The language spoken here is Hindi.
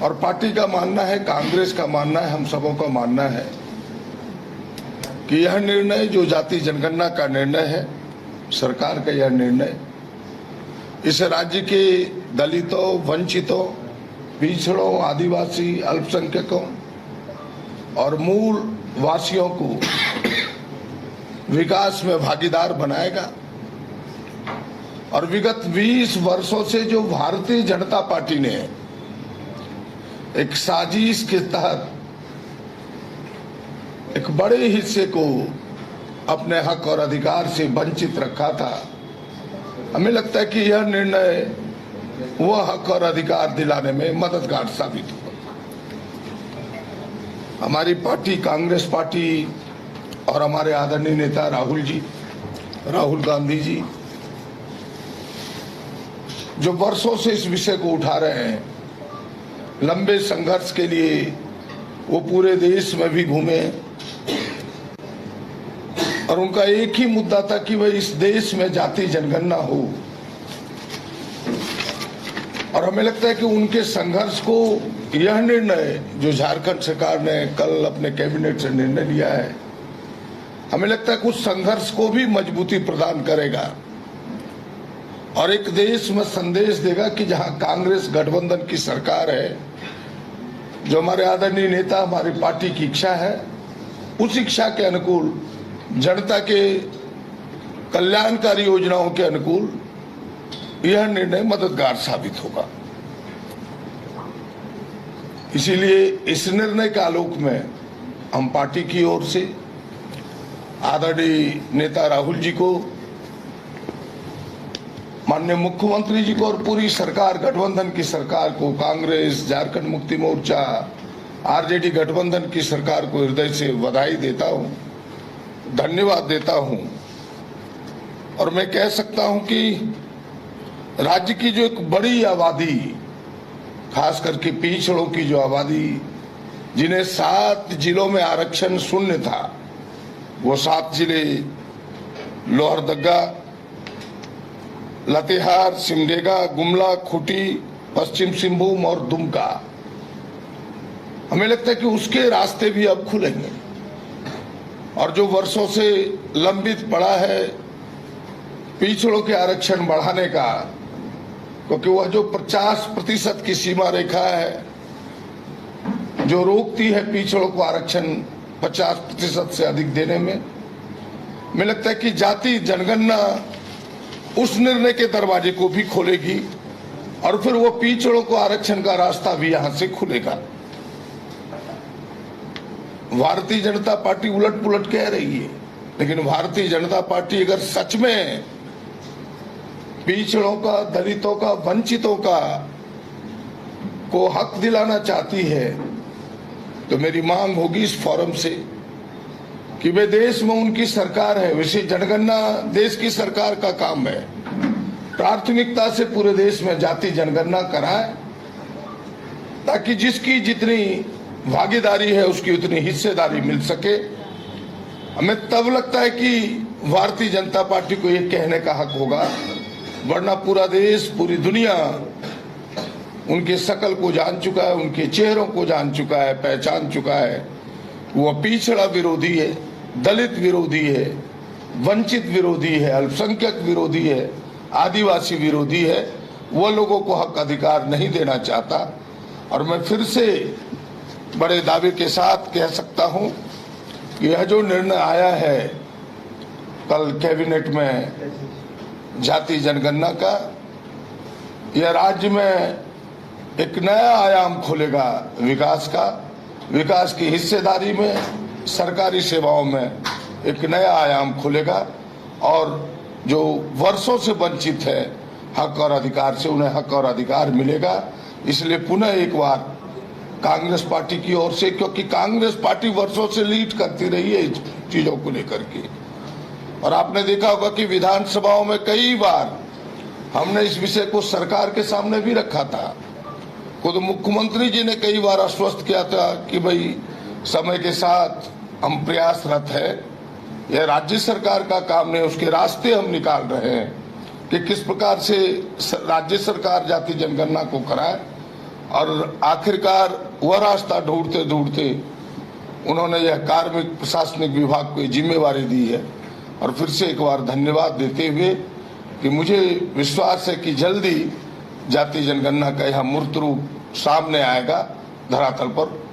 और पार्टी का मानना है, कांग्रेस का मानना है, हम सबों का मानना है कि यह निर्णय जो जाति जनगणना का निर्णय है, सरकार का यह निर्णय इस राज्य के दलितों, वंचितों, पिछड़ों, आदिवासी, अल्पसंख्यकों और मूल वासियों को विकास में भागीदार बनाएगा। और विगत 20 वर्षों से जो भारतीय जनता पार्टी ने एक साजिश के तहत एक बड़े हिस्से को अपने हक और अधिकार से वंचित रखा था, हमें लगता है कि यह निर्णय वह हक और अधिकार दिलाने में मददगार साबित हुआ। हमारी पार्टी, कांग्रेस पार्टी और हमारे आदरणीय नेता राहुल गांधी जी जो वर्षों से इस विषय को उठा रहे हैं, लंबे संघर्ष के लिए वो पूरे देश में भी घूमे और उनका एक ही मुद्दा था कि वह इस देश में जाति जनगणना हो। और हमें लगता है कि उनके संघर्ष को यह निर्णय जो झारखंड सरकार ने कल अपने कैबिनेट से निर्णय लिया है, हमें लगता है कि उस संघर्ष को भी मजबूती प्रदान करेगा और एक देश में संदेश देगा कि जहां कांग्रेस गठबंधन की सरकार है, जो हमारे आदरणीय नेता, हमारी पार्टी की इच्छा है, उस इच्छा के अनुकूल, जनता के कल्याणकारी योजनाओं के अनुकूल यह निर्णय मददगार साबित होगा। इसीलिए इस निर्णय के आलोक में हम पार्टी की ओर से आदरणीय नेता राहुल जी को, माननीय मुख्यमंत्री जी को और पूरी सरकार, गठबंधन की सरकार को, कांग्रेस, झारखंड मुक्ति मोर्चा, आरजेडी गठबंधन की सरकार को हृदय से बधाई देता हूं, धन्यवाद देता हूं। और मैं कह सकता हूं कि राज्य की जो एक बड़ी आबादी, खास करके पिछड़ों की जो आबादी, जिन्हें 7 जिलों में आरक्षण शून्य था, वो 7 जिले लोहरदगा, लातेहार, सिमडेगा, गुमला, खूंटी, पश्चिम सिंहभूम और दुमका, हमें लगता है कि उसके रास्ते भी अब खुलेंगे। और जो वर्षों से लंबित पड़ा है पिछड़ों के आरक्षण बढ़ाने का, क्योंकि वह जो 50% की सीमा रेखा है जो रोकती है पिछड़ों को आरक्षण 50% से अधिक देने में, हमें लगता है कि जाति जनगणना उस निर्णय के दरवाजे को भी खोलेगी और फिर वो पिछड़ों को आरक्षण का रास्ता भी यहां से खुलेगा। भारतीय जनता पार्टी उलट पुलट कह रही है, लेकिन भारतीय जनता पार्टी अगर सच में पिछड़ों का, दलितों का, वंचितों का को हक दिलाना चाहती है, तो मेरी मांग होगी इस फोरम से कि वे देश में उनकी सरकार है, वैसे जनगणना देश की सरकार का काम है, प्राथमिकता से पूरे देश में जाति जनगणना कराए ताकि जिसकी जितनी भागीदारी है उसकी उतनी हिस्सेदारी मिल सके। हमें तब लगता है कि भारतीय जनता पार्टी को ये कहने का हक होगा, वरना पूरा देश, पूरी दुनिया उनके शकल को जान चुका है, उनके चेहरों को जान चुका है, पहचान चुका है। वो पिछड़ा विरोधी है, दलित विरोधी है, वंचित विरोधी है, अल्पसंख्यक विरोधी है, आदिवासी विरोधी है। वो लोगों को हक अधिकार नहीं देना चाहता। और मैं फिर से बड़े दावे के साथ कह सकता हूं कि यह जो निर्णय आया है कल कैबिनेट में जाति जनगणना का, यह राज्य में एक नया आयाम खोलेगा विकास का, विकास की हिस्सेदारी में, सरकारी सेवाओं में एक नया आयाम खोलेगा और जो वर्षों से वंचित है हक और अधिकार से, उन्हें हक और अधिकार मिलेगा। इसलिए पुनः एक बार कांग्रेस पार्टी की ओर से, क्योंकि कांग्रेस पार्टी वर्षों से लीड करती रही है इस चीजों को लेकर के, और आपने देखा होगा कि विधानसभाओं में कई बार हमने इस विषय को सरकार के सामने भी रखा था। खुद मुख्यमंत्री जी ने कई बार आश्वस्त किया था कि भाई समय के साथ हम प्रयासरत है, यह राज्य सरकार का काम नहीं, उसके रास्ते हम निकाल रहे हैं कि किस प्रकार से राज्य सरकार जाति जनगणना को कराए। और आखिरकार वह रास्ता ढूंढते ढूंढते उन्होंने यह कार्मिक प्रशासनिक विभाग को जिम्मेवारी दी है। और फिर से एक बार धन्यवाद देते हुए कि मुझे विश्वास है कि जल्दी जाति जनगणना का यह मूर्त रूप सामने आएगा धरातल पर।